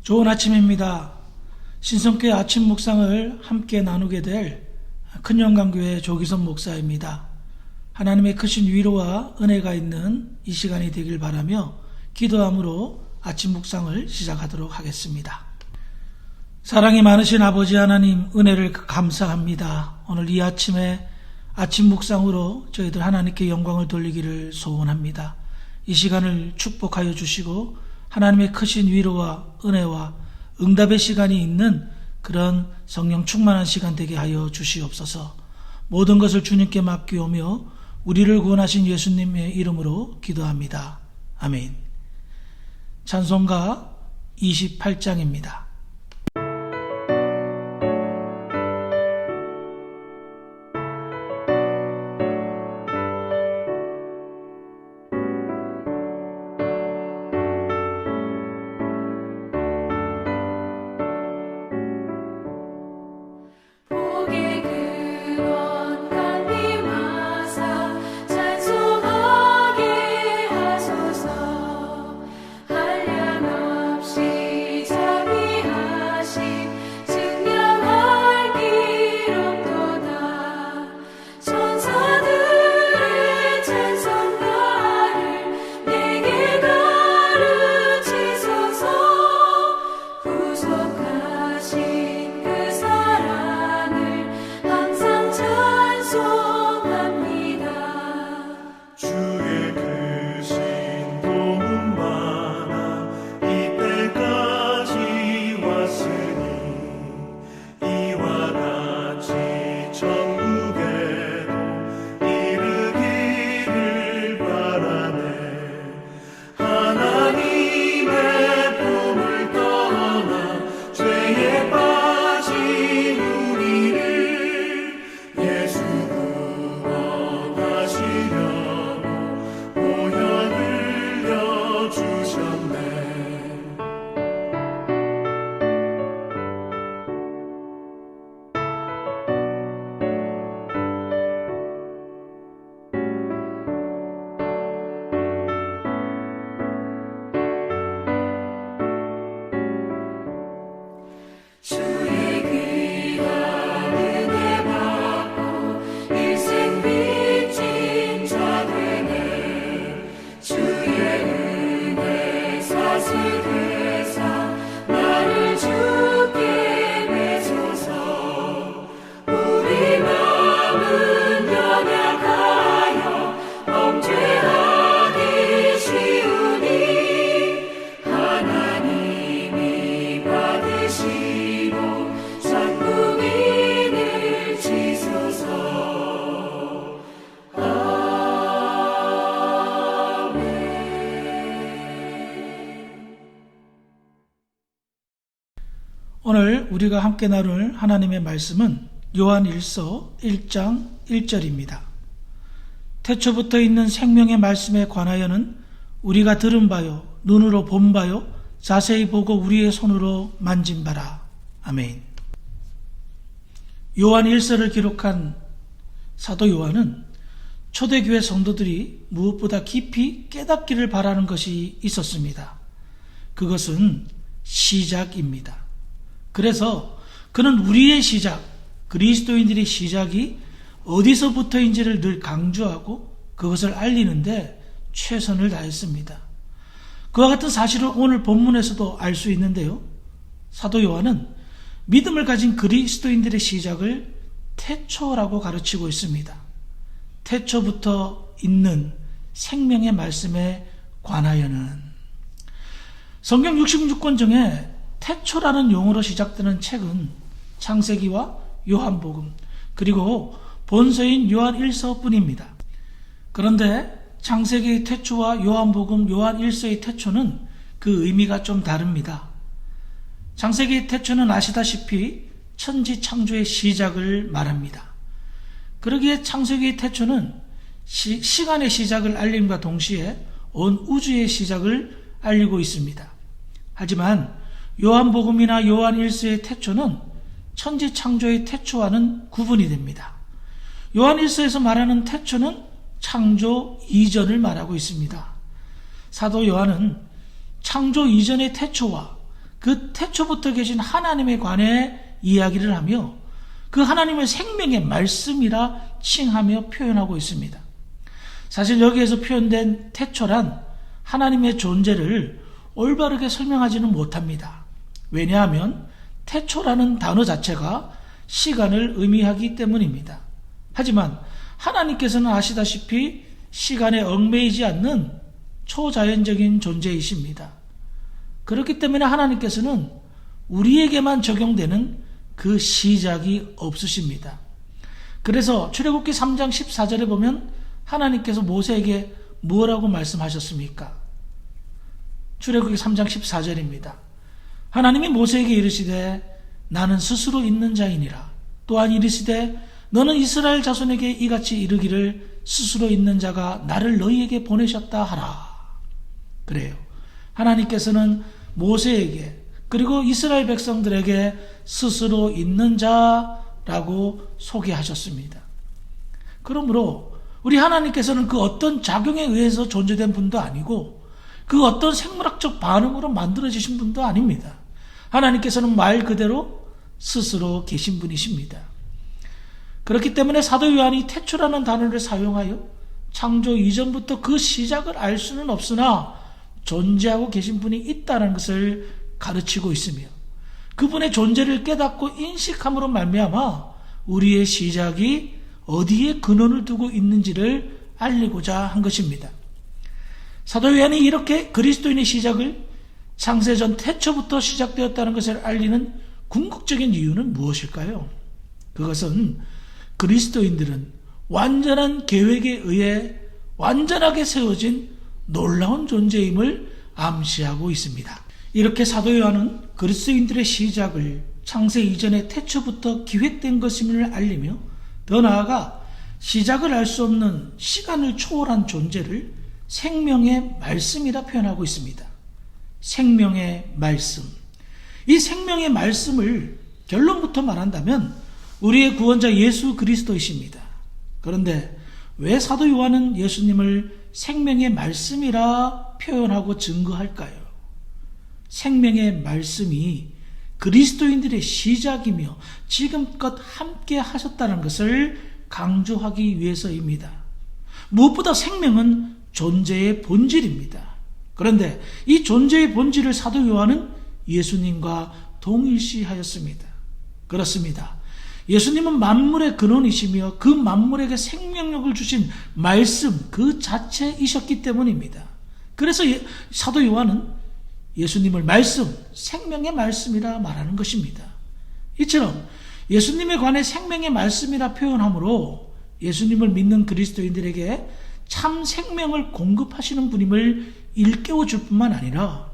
좋은 아침입니다. 신성교회 아침 묵상을 함께 나누게 될 큰영광교회 조기선 목사입니다. 하나님의 크신 위로와 은혜가 있는 이 시간이 되길 바라며 기도함으로 아침 묵상을 시작하도록 하겠습니다. 사랑이 많으신 아버지 하나님, 은혜를 감사합니다. 오늘 이 아침에 아침 묵상으로 저희들 하나님께 영광을 돌리기를 소원합니다. 이 시간을 축복하여 주시고 하나님의 크신 위로와 은혜와 응답의 시간이 있는 그런 성령 충만한 시간 되게 하여 주시옵소서. 모든 것을 주님께 맡기오며 우리를 구원하신 예수님의 이름으로 기도합니다. 아멘. 찬송가 28장입니다. 오늘 우리가 함께 나눌 하나님의 말씀은 요한일서 1장 1절입니다. 태초부터 있는 생명의 말씀에 관하여는 우리가 들은 바요, 눈으로 본 바요, 자세히 보고 우리의 손으로 만진 바라. 아멘. 요한일서를 기록한 사도 요한은 초대교회 성도들이 무엇보다 깊이 깨닫기를 바라는 것이 있었습니다. 그것은 시작입니다. 그래서 그는 우리의 시작, 그리스도인들의 시작이 어디서부터인지를 늘 강조하고 그것을 알리는데 최선을 다했습니다. 그와 같은 사실을 오늘 본문에서도 알 수 있는데요. 사도 요한은 믿음을 가진 그리스도인들의 시작을 태초라고 가르치고 있습니다. 태초부터 있는 생명의 말씀에 관하여는 성경 66권 중에 태초라는 용어로 시작되는 책은 창세기와 요한복음 그리고 본서인 요한일서뿐입니다. 그런데 창세기의 태초와 요한복음, 요한일서의 태초는 그 의미가 좀 다릅니다. 창세기의 태초는 아시다시피 천지 창조의 시작을 말합니다. 그러기에 창세기의 태초는 시간의 시작을 알림과 동시에 온 우주의 시작을 알리고 있습니다. 하지만 요한복음이나 요한일서의 태초는 천지 창조의 태초와는 구분이 됩니다. 요한일서에서 말하는 태초는 창조 이전을 말하고 있습니다. 사도 요한은 창조 이전의 태초와 그 태초부터 계신 하나님에 관해 이야기를 하며 그 하나님을 생명의 말씀이라 칭하며 표현하고 있습니다. 사실 여기에서 표현된 태초란 하나님의 존재를 올바르게 설명하지는 못합니다. 왜냐하면 태초라는 단어 자체가 시간을 의미하기 때문입니다. 하지만 하나님께서는 아시다시피 시간에 얽매이지 않는 초자연적인 존재이십니다. 그렇기 때문에 하나님께서는 우리에게만 적용되는 그 시작이 없으십니다. 그래서 출애굽기 3장 14절에 보면 하나님께서 모세에게 뭐라고 말씀하셨습니까? 출애굽기 3장 14절입니다. 하나님이 모세에게 이르시되 나는 스스로 있는 자이니라. 또한 이르시되 너는 이스라엘 자손에게 이같이 이르기를 스스로 있는 자가 나를 너희에게 보내셨다 하라. 그래요. 하나님께서는 모세에게 그리고 이스라엘 백성들에게 스스로 있는 자라고 소개하셨습니다. 그러므로 우리 하나님께서는 그 어떤 작용에 의해서 존재된 분도 아니고 그 어떤 생물학적 반응으로 만들어지신 분도 아닙니다. 하나님께서는 말 그대로 스스로 계신 분이십니다. 그렇기 때문에 사도 요한이 태초라는 단어를 사용하여 창조 이전부터 그 시작을 알 수는 없으나 존재하고 계신 분이 있다는 것을 가르치고 있으며 그분의 존재를 깨닫고 인식함으로 말미암아 우리의 시작이 어디에 근원을 두고 있는지를 알리고자 한 것입니다. 사도 요한이 이렇게 그리스도인의 시작을 창세전 태초부터 시작되었다는 것을 알리는 궁극적인 이유는 무엇일까요? 그것은 그리스도인들은 완전한 계획에 의해 완전하게 세워진 놀라운 존재임을 암시하고 있습니다. 이렇게 사도 요한은 그리스도인들의 시작을 창세 이전의 태초부터 기획된 것임을 알리며 더 나아가 시작을 알 수 없는 시간을 초월한 존재를 생명의 말씀이라 표현하고 있습니다. 생명의 말씀. 이 생명의 말씀을 결론부터 말한다면 우리의 구원자 예수 그리스도이십니다. 그런데 왜 사도 요한은 예수님을 생명의 말씀이라 표현하고 증거할까요? 생명의 말씀이 그리스도인들의 시작이며 지금껏 함께 하셨다는 것을 강조하기 위해서입니다. 무엇보다 생명은 존재의 본질입니다. 그런데 이 존재의 본질을 사도 요한은 예수님과 동일시하였습니다. 그렇습니다. 예수님은 만물의 근원이시며 그 만물에게 생명력을 주신 말씀 그 자체이셨기 때문입니다. 그래서 사도 요한은 예수님을 말씀, 생명의 말씀이라 말하는 것입니다. 이처럼 예수님에 관해 생명의 말씀이라 표현하므로 예수님을 믿는 그리스도인들에게 참 생명을 공급하시는 분임을 일깨워 줄 뿐만 아니라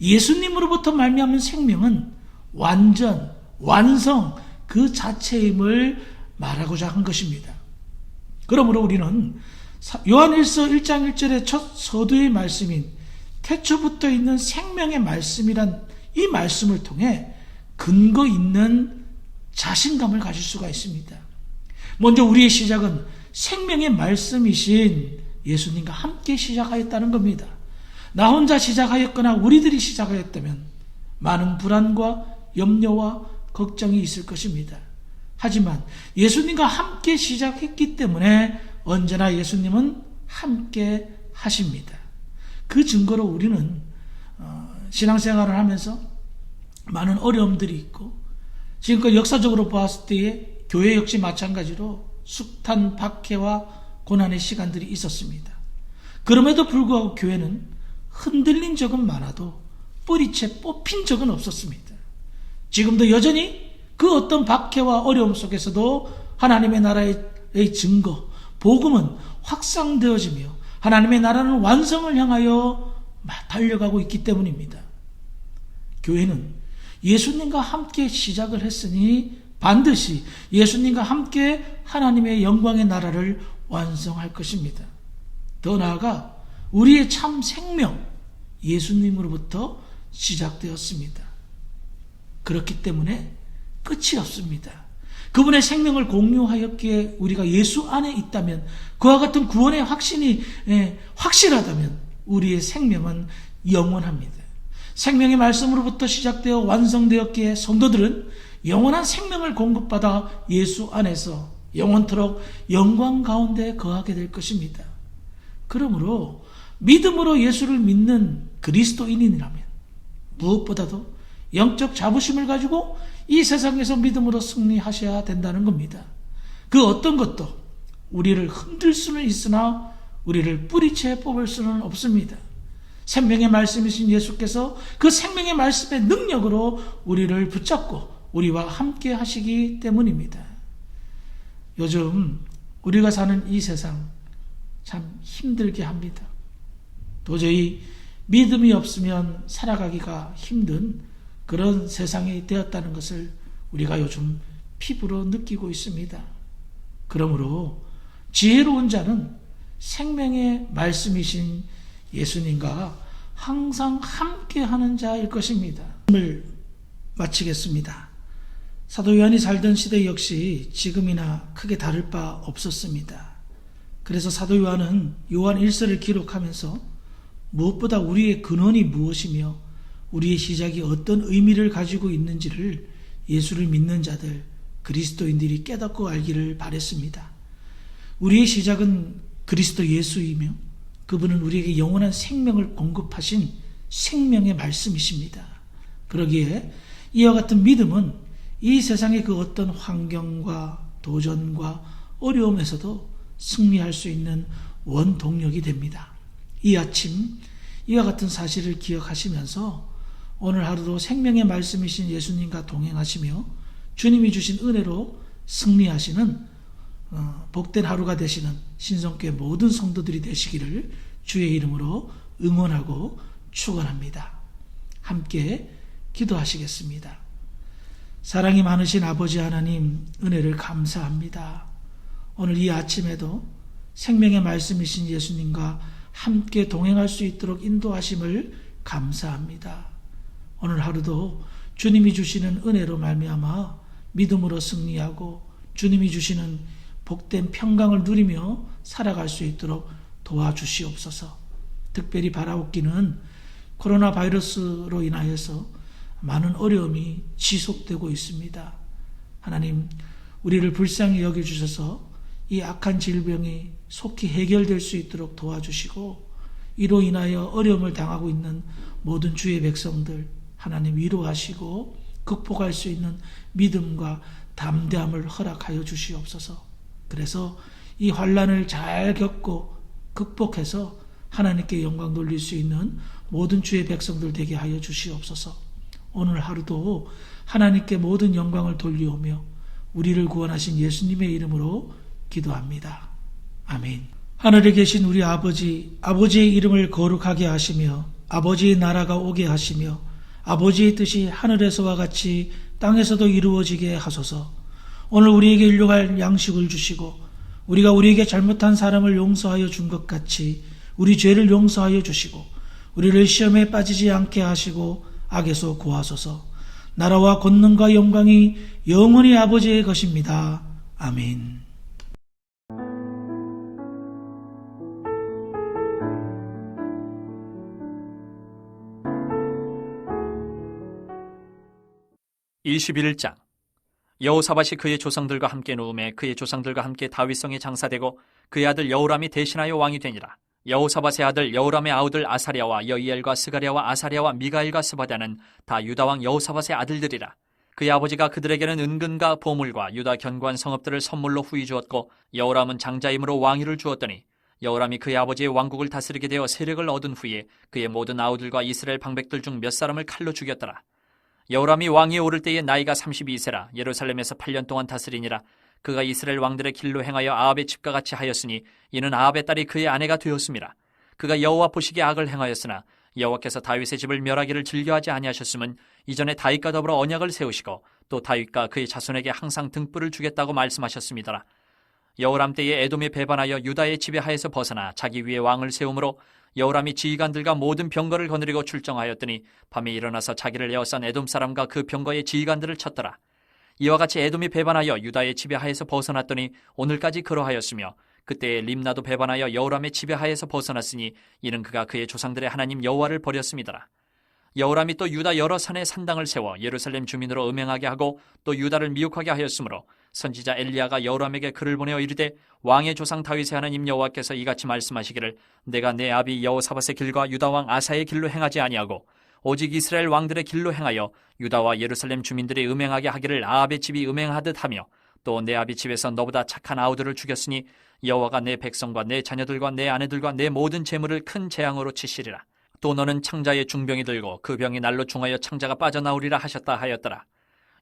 예수님으로부터 말미암은 생명은 완전, 완성 그 자체임을 말하고자 한 것입니다. 그러므로 우리는 요한일서 1장 1절의 첫 서두의 말씀인 태초부터 있는 생명의 말씀이란 이 말씀을 통해 근거 있는 자신감을 가질 수가 있습니다. 먼저 우리의 시작은 생명의 말씀이신 예수님과 함께 시작하였다는 겁니다. 나 혼자 시작하였거나 우리들이 시작하였다면 많은 불안과 염려와 걱정이 있을 것입니다. 하지만 예수님과 함께 시작했기 때문에 언제나 예수님은 함께 하십니다. 그 증거로 우리는 신앙생활을 하면서 많은 어려움들이 있고 지금껏 역사적으로 보았을 때에 교회 역시 마찬가지로 숱한 박해와 고난의 시간들이 있었습니다. 그럼에도 불구하고 교회는 흔들린 적은 많아도 뿌리채 뽑힌 적은 없었습니다. 지금도 여전히 그 어떤 박해와 어려움 속에서도 하나님의 나라의 증거, 복음은 확산되어지며 하나님의 나라는 완성을 향하여 달려가고 있기 때문입니다. 교회는 예수님과 함께 시작을 했으니 반드시 예수님과 함께 하나님의 영광의 나라를 완성할 것입니다. 더 나아가 우리의 참 생명, 예수님으로부터 시작되었습니다. 그렇기 때문에 끝이 없습니다. 그분의 생명을 공유하였기에 우리가 예수 안에 있다면 그와 같은 구원의 확신이 확실하다면 우리의 생명은 영원합니다. 생명의 말씀으로부터 시작되어 완성되었기에 성도들은 영원한 생명을 공급받아 예수 안에서 영원토록 영광 가운데 거하게 될 것입니다. 그러므로 믿음으로 예수를 믿는 그리스도인이라면 무엇보다도 영적 자부심을 가지고 이 세상에서 믿음으로 승리하셔야 된다는 겁니다. 그 어떤 것도 우리를 흔들 수는 있으나 우리를 뿌리채 뽑을 수는 없습니다. 생명의 말씀이신 예수께서 그 생명의 말씀의 능력으로 우리를 붙잡고 우리와 함께 하시기 때문입니다. 요즘 우리가 사는 이 세상 참 힘들게 합니다. 도저히 믿음이 없으면 살아가기가 힘든 그런 세상이 되었다는 것을 우리가 요즘 피부로 느끼고 있습니다. 그러므로 지혜로운 자는 생명의 말씀이신 예수님과 항상 함께하는 자일 것입니다. 오늘 마치겠습니다. 사도 요한이 살던 시대 역시 지금이나 크게 다를 바 없었습니다. 그래서 사도 요한은 요한 1서를 기록하면서 무엇보다 우리의 근원이 무엇이며 우리의 시작이 어떤 의미를 가지고 있는지를 예수를 믿는 자들, 그리스도인들이 깨닫고 알기를 바랬습니다. 우리의 시작은 그리스도 예수이며 그분은 우리에게 영원한 생명을 공급하신 생명의 말씀이십니다. 그러기에 이와 같은 믿음은 이 세상의 그 어떤 환경과 도전과 어려움에서도 승리할 수 있는 원동력이 됩니다. 이 아침 이와 같은 사실을 기억하시면서 오늘 하루도 생명의 말씀이신 예수님과 동행하시며 주님이 주신 은혜로 승리하시는 복된 하루가 되시는 신성교회 모든 성도들이 되시기를 주의 이름으로 응원하고 축원합니다. 함께 기도하시겠습니다. 사랑이 많으신 아버지 하나님, 은혜를 감사합니다. 오늘 이 아침에도 생명의 말씀이신 예수님과 함께 동행할 수 있도록 인도하심을 감사합니다. 오늘 하루도 주님이 주시는 은혜로 말미암아 믿음으로 승리하고 주님이 주시는 복된 평강을 누리며 살아갈 수 있도록 도와주시옵소서. 특별히 바라옵기는 코로나 바이러스로 인하여서 많은 어려움이 지속되고 있습니다. 하나님, 우리를 불쌍히 여겨주셔서 이 악한 질병이 속히 해결될 수 있도록 도와주시고 이로 인하여 어려움을 당하고 있는 모든 주의 백성들 하나님 위로하시고 극복할 수 있는 믿음과 담대함을 허락하여 주시옵소서. 그래서 이 환난을 잘 겪고 극복해서 하나님께 영광 돌릴 수 있는 모든 주의 백성들 되게 하여 주시옵소서. 오늘 하루도 하나님께 모든 영광을 돌리오며 우리를 구원하신 예수님의 이름으로 기도합니다. 아멘. 하늘에 계신 우리 아버지, 아버지의 이름을 거룩하게 하시며 아버지의 나라가 오게 하시며 아버지의 뜻이 하늘에서와 같이 땅에서도 이루어지게 하소서. 오늘 우리에게 일용할 양식을 주시고 우리가 우리에게 잘못한 사람을 용서하여 준 것 같이 우리 죄를 용서하여 주시고 우리를 시험에 빠지지 않게 하시고 악에서 구하소서. 나라와 권능과 영광이 영원히 아버지의 것입니다. 아멘. (21장) 여호사밧이 그의 조상들과 함께 누움에 그의 조상들과 함께 다윗성에 장사되고 그의 아들 여호람이 대신하여 왕이 되니라. 여호사밧의 아들 여호람의 아우들 아사랴와 여이엘과 스가랴와 아사랴와 미가엘과 스바다는 다 유다왕 여호사밧의 아들들이라. 그의 아버지가 그들에게는 은근과 보물과 유다 견고한 성읍들을 선물로 후히 주었고 여호람은 장자임으로 왕위를 주었더니 여호람이 그의 아버지의 왕국을 다스리게 되어 세력을 얻은 후에 그의 모든 아우들과 이스라엘 방백들 중 몇 사람을 칼로 죽였더라. 여호람이 왕위에 오를 때에 나이가 32세라 예루살렘에서 8년 동안 다스리니라. 그가 이스라엘 왕들의 길로 행하여 아합의 집과 같이 하였으니 이는 아합의 딸이 그의 아내가 되었음이라. 그가 여호와 보시기에 악을 행하였으나 여호와께서 다윗의 집을 멸하기를 즐겨하지 아니하셨음은 이전에 다윗과 더불어 언약을 세우시고 또 다윗과 그의 자손에게 항상 등불을 주겠다고 말씀하셨습니다. 여호람 때에 에돔이 배반하여 유다의 지배하에서 벗어나 자기 위에 왕을 세우므로 여호람이 지휘관들과 모든 병거를 거느리고 출정하였더니 밤에 일어나서 자기를 에워싼 에돔 사람과 그 병거의 지휘관들을 쳤더라. 이와 같이 에돔이 배반하여 유다의 지배하에서 벗어났더니 오늘까지 그러하였으며 그때에 림나도 배반하여 여호람의 지배하에서 벗어났으니 이는 그가 그의 조상들의 하나님 여호와를 버렸음이더라. 여호람이 또 유다 여러 산에 산당을 세워 예루살렘 주민으로 음행하게 하고 또 유다를 미혹하게 하였으므로 선지자 엘리야가 여호람에게 글을 보내어 이르되 왕의 조상 다윗의 하나님 여호와께서 이같이 말씀하시기를 내가 내 아비 여호사밧의 길과 유다 왕 아사의 길로 행하지 아니하고 오직 이스라엘 왕들의 길로 행하여 유다와 예루살렘 주민들이 음행하게 하기를 아합의 집이 음행하듯 하며 또 내 아비 집에서 너보다 착한 아우들을 죽였으니 여호와가 내 백성과 내 자녀들과 내 아내들과 내 모든 재물을 큰 재앙으로 치시리라. 또 너는 창자의 중병이 들고 그 병이 날로 중하여 창자가 빠져나오리라 하셨다 하였더라.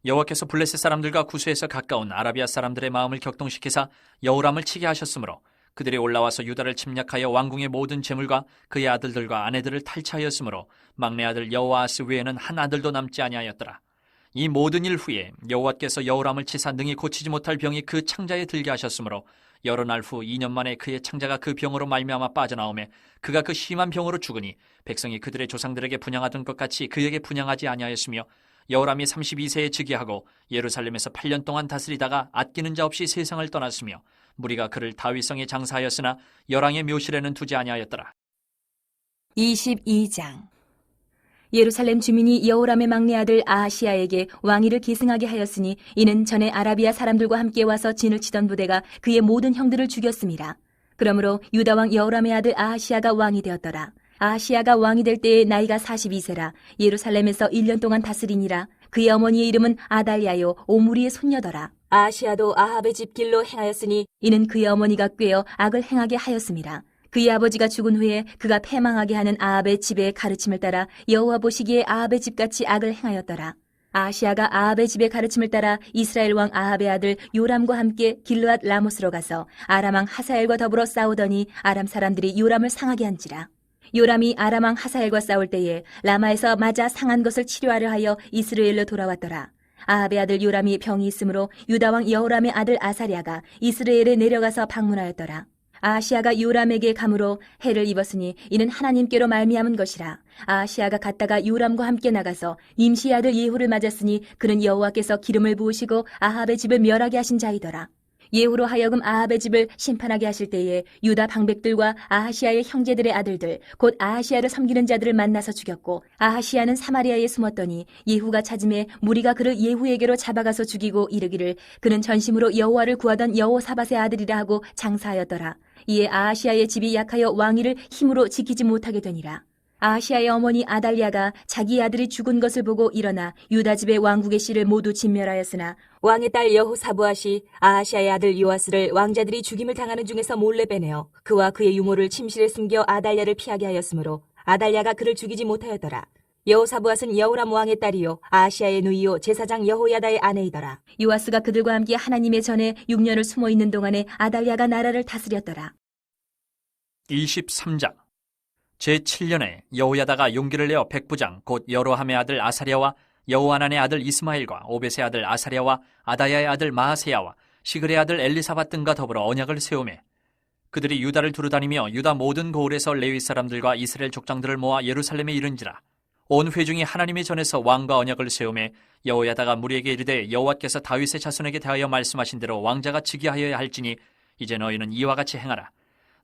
여호와께서 블레셋 사람들과 구스에서 가까운 아라비아 사람들의 마음을 격동시키사 여호람을 치게 하셨으므로 그들이 올라와서 유다를 침략하여 왕궁의 모든 재물과 그의 아들들과 아내들을 탈취하였으므로 막내 아들 여호아스 외에는 한 아들도 남지 아니하였더라. 이 모든 일 후에 여호와께서 여호람을 치사 능히 고치지 못할 병이 그 창자에 들게 하셨으므로 여러 날 후 2년 만에 그의 창자가 그 병으로 말미암아 빠져나오매 그가 그 심한 병으로 죽으니 백성이 그들의 조상들에게 분향하던 것 같이 그에게 분향하지 아니하였으며 여호람이 32세에 즉위하고 예루살렘에서 8년 동안 다스리다가 아끼는 자 없이 세상을 떠났으며 무리가 그를 다윗성에 장사하였으나 열왕의 묘실에는 두지 아니하였더라. 22장. 예루살렘 주민이 여호람의 막내 아들 아하시야에게 왕위를 계승하게 하였으니 이는 전에 아라비아 사람들과 함께 와서 진을 치던 부대가 그의 모든 형들을 죽였습니다. 그러므로 유다 왕 여호람의 아들 아하시야가 왕이 되었더라. 아하시야가 왕이 될 때에 나이가 42세라 예루살렘에서 1년 동안 다스리니라. 그의 어머니의 이름은 아달랴요 오므리의 손녀더라. 아하시야도 아합의 집 길로 행하였으니 이는 그의 어머니가 꾀어 악을 행하게 하였습니다. 그의 아버지가 죽은 후에 그가 패망하게 하는 아합의 집의 가르침을 따라 여호와 보시기에 아합의 집같이 악을 행하였더라. 아하시야가 아합의 집의 가르침을 따라 이스라엘 왕 아합의 아들 요람과 함께 길르앗 라모스로 가서 아람 왕 하사엘과 더불어 싸우더니 아람 사람들이 요람을 상하게 한지라. 요람이 아람 왕 하사엘과 싸울 때에 라마에서 맞아 상한 것을 치료하려 하여 이스라엘로 돌아왔더라. 아합의 아들 요람이 병이 있으므로 유다 왕 여호람의 아들 아사랴가 이스라엘에 내려가서 방문하였더라. 아하시야가 요람에게 감으로 해를 입었으니 이는 하나님께로 말미암은 것이라. 아하시야가 갔다가 요람과 함께 나가서 임시의 아들 예후를 맞았으니 그는 여호와께서 기름을 부으시고 아합의 집을 멸하게 하신 자이더라. 예후로 하여금 아합의 집을 심판하게 하실 때에 유다 방백들과 아하시야의 형제들의 아들들 곧 아하시야를 섬기는 자들을 만나서 죽였고 아하시야는 사마리아에 숨었더니 예후가 찾음에 무리가 그를 예후에게로 잡아가서 죽이고 이르기를 그는 전심으로 여호와를 구하던 여호사밧의 아들이라 하고 장사하였더라. 이에 아하시야의 집이 약하여 왕위를 힘으로 지키지 못하게 되니라. 아하시야의 어머니 아달랴가 자기 아들이 죽은 것을 보고 일어나 유다 집의 왕국의 씨를 모두 진멸하였으나 왕의 딸 여호사부앗이 아하시야의 아들 요아스를 왕자들이 죽임을 당하는 중에서 몰래 빼내어 그와 그의 유모를 침실에 숨겨 아달랴를 피하게 하였으므로 아달랴가 그를 죽이지 못하였더라. 여호사부앗은 여호람 왕의 딸이요 아하시야의 누이요 제사장 여호야다의 아내이더라. 요아스가 그들과 함께 하나님의 전에 6년을 숨어 있는 동안에 아달랴가 나라를 다스렸더라. 23장. 제7년에 여호야다가 용기를 내어 백부장 곧 여로함의 아들 아사랴와 여호하난의 아들 이스마엘과 오벳의 아들 아사랴와 아다야의 아들 마하세야와 시글의 아들 엘리사밧 등과 더불어 언약을 세우매 그들이 유다를 두루다니며 유다 모든 고을에서 레위 사람들과 이스라엘 족장들을 모아 예루살렘에 이른지라. 온 회중이 하나님의 전에서 왕과 언약을 세우매 여호야다가 무리에게 이르되 여호와께서 다윗의 자손에게 대하여 말씀하신 대로 왕자가 즉위하여야 할지니 이제 너희는 이와 같이 행하라.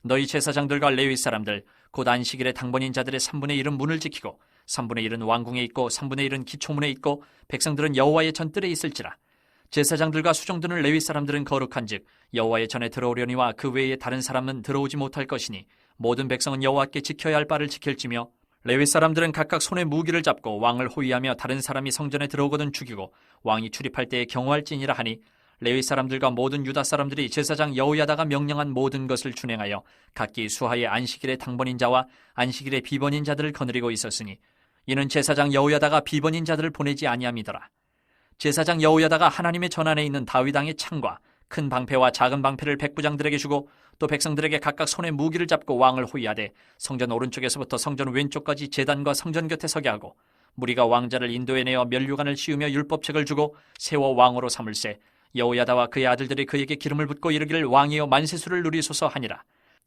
너희 제사장들과 레위 사람들 곧 안식일에 당번인 자들의 3분의 1은 문을 지키고 3분의 1은 왕궁에 있고 3분의 1은 기초문에 있고 백성들은 여호와의 전뜰에 있을지라. 제사장들과 수종드는 레위 사람들은 거룩한즉 여호와의 전에 들어오려니와 그 외에 다른 사람은 들어오지 못할 것이니 모든 백성은 여호와께 지켜야 할 바를 지킬지며 레위 사람들은 각각 손에 무기를 잡고 왕을 호위하며 다른 사람이 성전에 들어오거든 죽이고 왕이 출입할 때에 경호할지니라 하니 레위 사람들과 모든 유다 사람들이 제사장 여호야다가 명령한 모든 것을 준행하여 각기 수하의 안식일의 당번인 자와 안식일의 비번인 자들을 거느리고 있었으니 이는 제사장 여호야다가 비번인 자들을 보내지 아니함이더라. 제사장 여호야다가 하나님의 전안에 있는 다윗 왕의 창과 큰 방패와 작은 방패를 백부장들에게 주고 또 백성들에게 각각 손에 무기를 잡고 왕을 호위하되 성전 오른쪽에서부터 성전 왼쪽까지 제단과 성전 곁에 서게 하고 무리가 왕자를 인도해내어 면류관을 씌우며 율법책을 주고 세워 왕으로 삼을세 여호야다와 그의 아들들이 그에게 기름을 붓고 이르기를 왕이여 만세수를 누리소서 하니라.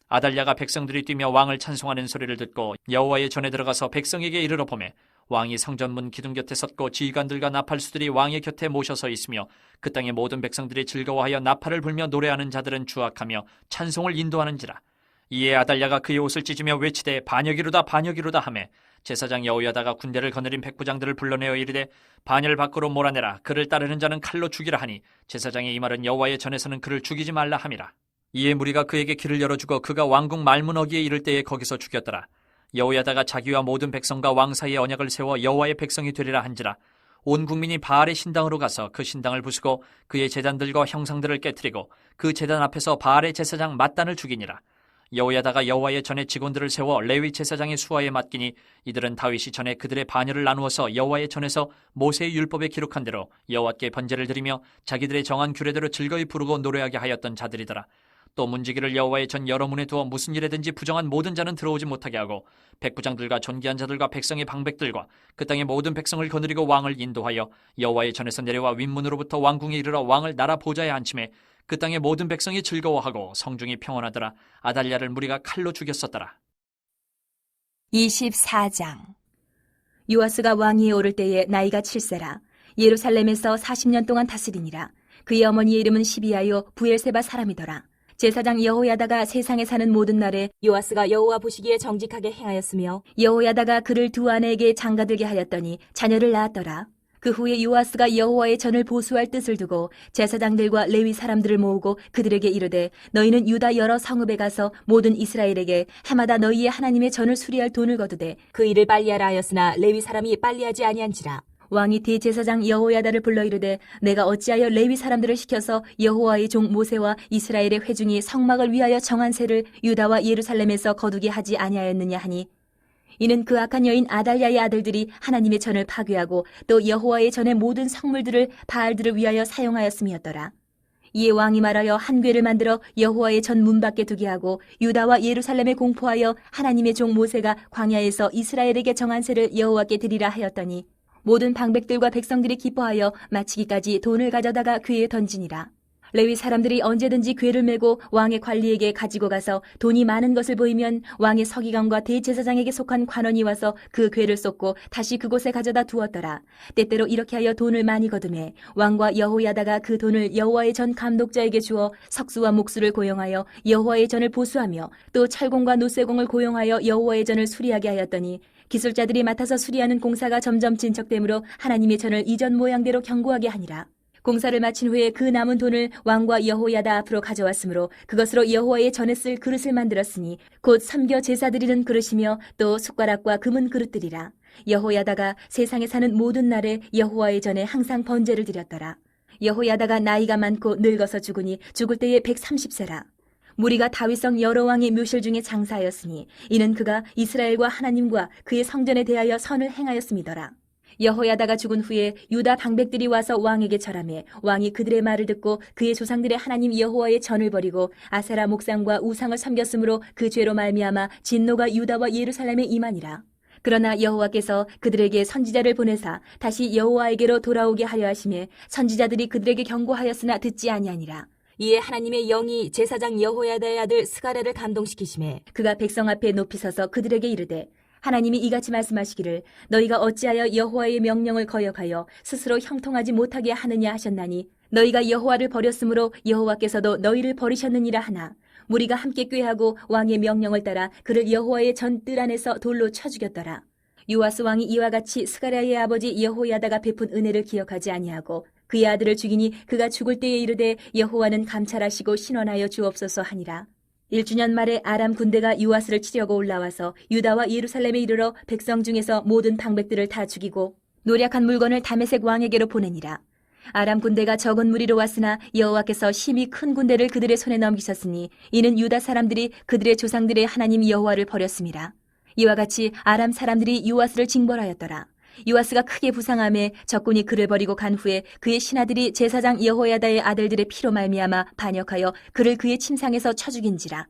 아달랴가 백성들이 뛰며 왕을 찬송하는 소리를 듣고 여호와의 전에 들어가서 백성에게 이르러 보매 왕이 성전문 기둥 곁에 섰고 지휘관들과 나팔수들이 왕의 곁에 모셔서 있으며 그 땅의 모든 백성들이 즐거워하여 나팔을 불며 노래하는 자들은 주악하며 찬송을 인도하는지라. 이에 아달랴가 그의 옷을 찢으며 외치되 반역이로다 반역이로다 하매 제사장 여호야다가 군대를 거느린 백부장들을 불러내어 이르되 반열 밖으로 몰아내라. 그를 따르는 자는 칼로 죽이라 하니 제사장이 이 말은 여호와의 전에서는 그를 죽이지 말라 함이라. 이에 무리가 그에게 길을 열어주고 그가 왕궁 말문어기에 이를 때에 거기서 죽였더라. 여호야다가 자기와 모든 백성과 왕 사이에 언약을 세워 여호와의 백성이 되리라 한지라. 온 국민이 바알의 신당으로 가서 그 신당을 부수고 그의 제단들과 형상들을 깨뜨리고 그 제단 앞에서 바알의 제사장 맏단을 죽이니라. 여호야다가 여호와의 전에 직원들을 세워 레위 제사장의 수하에 맡기니 이들은 다윗이 전에 그들의 반열을 나누어서 여호와의 전에서 모세의 율법에 기록한 대로 여호와께 번제를 드리며 자기들의 정한 규례대로 즐거이 부르고 노래하게 하였던 자들이더라. 또 문지기를 여호와의 전 여러 문에 두어 무슨 일에든지 부정한 모든 자는 들어오지 못하게 하고 백부장들과 존귀한 자들과 백성의 방백들과 그 땅의 모든 백성을 거느리고 왕을 인도하여 여호와의 전에서 내려와 윗문으로부터 왕궁에 이르러 왕을 나라 보좌에 앉히매 그 땅의 모든 백성이 즐거워하고 성중이 평온하더라. 아달랴를 무리가 칼로 죽였었더라. 24장. 요아스가 왕위에 오를 때에 나이가 7세라. 예루살렘에서 40년 동안 다스리니라. 그의 어머니의 이름은 시비아요 부엘세바 사람이더라. 제사장 여호야다가 세상에 사는 모든 날에 요아스가 여호와 보시기에 정직하게 행하였으며 여호야다가 그를 두 아내에게 장가들게 하였더니 자녀를 낳았더라. 그 후에 요아스가 여호와의 전을 보수할 뜻을 두고 제사장들과 레위 사람들을 모으고 그들에게 이르되 너희는 유다 여러 성읍에 가서 모든 이스라엘에게 해마다 너희의 하나님의 전을 수리할 돈을 거두되 그 일을 빨리하라 하였으나 레위 사람이 빨리하지 아니한지라. 왕이 대제사장 여호야다를 불러 이르되 내가 어찌하여 레위 사람들을 시켜서 여호와의 종 모세와 이스라엘의 회중이 성막을 위하여 정한 세를 유다와 예루살렘에서 거두게 하지 아니하였느냐 하니 이는 그 악한 여인 아달랴의 아들들이 하나님의 전을 파괴하고 또 여호와의 전의 모든 성물들을 바알들을 위하여 사용하였음이었더라. 이에 왕이 말하여 한 궤를 만들어 여호와의 전 문 밖에 두게 하고 유다와 예루살렘에 공포하여 하나님의 종 모세가 광야에서 이스라엘에게 정한 세를 여호와께 드리라 하였더니 모든 방백들과 백성들이 기뻐하여 마치기까지 돈을 가져다가 궤에 던지니라. 레위 사람들이 언제든지 궤를 메고 왕의 관리에게 가지고 가서 돈이 많은 것을 보이면 왕의 서기관과 대제사장에게 속한 관원이 와서 그 궤를 쏟고 다시 그곳에 가져다 두었더라. 때때로 이렇게 하여 돈을 많이 거두매 왕과 여호야다가 그 돈을 여호와의 전 감독자에게 주어 석수와 목수를 고용하여 여호와의 전을 보수하며 또 철공과 노쇠공을 고용하여 여호와의 전을 수리하게 하였더니 기술자들이 맡아서 수리하는 공사가 점점 진척되므로 하나님의 전을 이전 모양대로 견고하게 하니라. 공사를 마친 후에 그 남은 돈을 왕과 여호야다 앞으로 가져왔으므로 그것으로 여호와의 전에 쓸 그릇을 만들었으니 곧 섬겨 제사 드리는 그릇이며 또 숟가락과 금은 그릇들이라. 여호야다가 세상에 사는 모든 날에 여호와의 전에 항상 번제를 드렸더라. 여호야다가 나이가 많고 늙어서 죽으니 죽을 때에 130세라. 무리가 다윗성 여러 왕의 묘실 중에 장사하였으니 이는 그가 이스라엘과 하나님과 그의 성전에 대하여 선을 행하였음이더라. 여호야다가 죽은 후에 유다 방백들이 와서 왕에게 절하매 왕이 그들의 말을 듣고 그의 조상들의 하나님 여호와의 전을 버리고 아세라 목상과 우상을 섬겼으므로 그 죄로 말미암아 진노가 유다와 예루살렘에 임하니라. 그러나 여호와께서 그들에게 선지자를 보내사 다시 여호와에게로 돌아오게 하려 하심에 선지자들이 그들에게 경고하였으나 듣지 아니하니라. 이에 하나님의 영이 제사장 여호야다의 아들 스가랴를 감동시키심에 그가 백성 앞에 높이 서서 그들에게 이르되 하나님이 이같이 말씀하시기를 너희가 어찌하여 여호와의 명령을 거역하여 스스로 형통하지 못하게 하느냐 하셨나니 너희가 여호와를 버렸으므로 여호와께서도 너희를 버리셨느니라 하나 무리가 함께 꾀하고 왕의 명령을 따라 그를 여호와의 전 뜰 안에서 돌로 쳐 죽였더라. 요아스 왕이 이와 같이 스가랴의 아버지 여호야다가 베푼 은혜를 기억하지 아니하고 그의 아들을 죽이니 그가 죽을 때에 이르되 여호와는 감찰하시고 신원하여 주옵소서 하니라. 1주년 말에 아람 군대가 요아스를 치려고 올라와서 유다와 예루살렘에 이르러 백성 중에서 모든 방백들을 다 죽이고 노략한 물건을 다메섹 왕에게로 보내니라. 아람 군대가 적은 무리로 왔으나 여호와께서 심히 큰 군대를 그들의 손에 넘기셨으니 이는 유다 사람들이 그들의 조상들의 하나님 여호와를 버렸음이라. 이와 같이 아람 사람들이 요아스를 징벌하였더라. 요아스가 크게 부상하며 적군이 그를 버리고 간 후에 그의 신하들이 제사장 여호야다의 아들들의 피로 말미암아 반역하여 그를 그의 침상에서 쳐 죽인지라.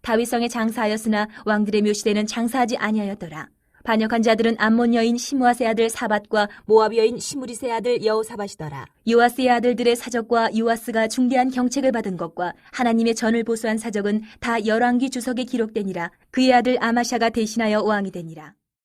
다윗성에 장사하였으나 왕들의 묘시대는 장사하지 아니하였더라. 반역한 자들은 암몬 여인 시므아세 아들 사밧과 모압 여인 시므리세 아들 여호사밧이더라. 요아스의 아들들의 사적과 요아스가 중대한 경책을 받은 것과 하나님의 전을 보수한 사적은 다 열왕기 주석에 기록되니라. 그의 아들 아마샤가 대신하여 왕이 되니라.